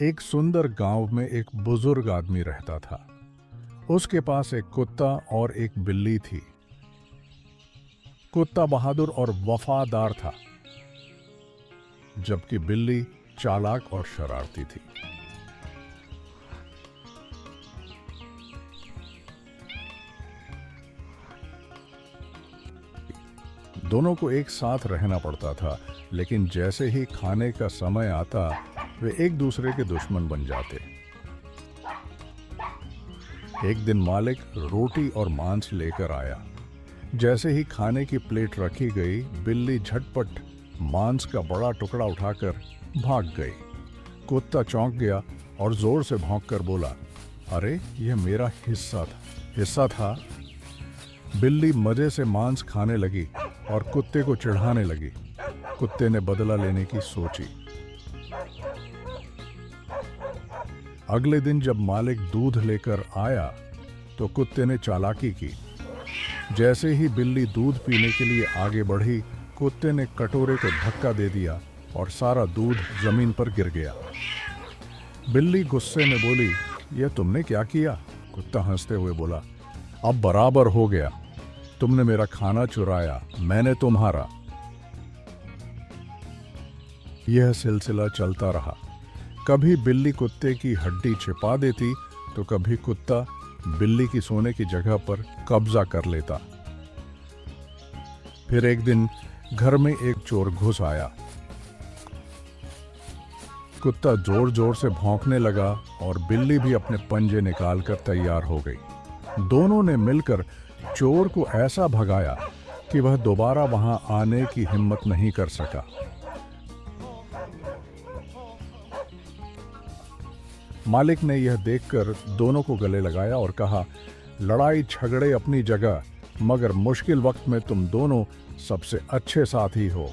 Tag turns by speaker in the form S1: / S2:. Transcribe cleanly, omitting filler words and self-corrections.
S1: एक सुंदर गांव में एक बुजुर्ग आदमी रहता था। उसके पास एक कुत्ता और एक बिल्ली थी। कुत्ता बहादुर और वफादार था, जबकि बिल्ली चालाक और शरारती थी। दोनों को एक साथ रहना पड़ता था, लेकिन जैसे ही खाने का समय आता, वे एक दूसरे के दुश्मन बन जाते। एक दिन मालिक रोटी और मांस लेकर आया। जैसे ही खाने की प्लेट रखी गई, बिल्ली झटपट मांस का बड़ा टुकड़ा उठाकर भाग गई। कुत्ता चौंक गया और जोर से भौंककर बोला, अरे यह मेरा हिस्सा था। बिल्ली मजे से मांस खाने लगी और कुत्ते को चिढ़ाने लगी। कुत्ते ने बदला लेने की सोची। अगले दिन जब मालिक दूध लेकर आया तो कुत्ते ने चालाकी की। जैसे ही बिल्ली दूध पीने के लिए आगे बढ़ी, कुत्ते ने कटोरे को धक्का दे दिया और सारा दूध जमीन पर गिर गया। बिल्ली गुस्से में बोली, यह तुमने क्या किया? कुत्ता हंसते हुए बोला, अब बराबर हो गया। तुमने मेरा खाना चुराया, मैंने तुम्हारा। यह सिलसिला चलता रहा। कभी बिल्ली कुत्ते की हड्डी छिपा देती तो कभी कुत्ता बिल्ली की सोने की जगह पर कब्जा कर लेता। फिर एक दिन घर में एक चोर घुस आया। कुत्ता जोर जोर से भौंकने लगा और बिल्ली भी अपने पंजे निकालकर तैयार हो गई। दोनों ने मिलकर चोर को ऐसा भगाया कि वह दोबारा वहां आने की हिम्मत नहीं कर सका। मालिक ने यह देखकर दोनों को गले लगाया और कहा, लड़ाई झगड़े अपनी जगह, मगर मुश्किल वक्त में तुम दोनों सबसे अच्छे साथी हो।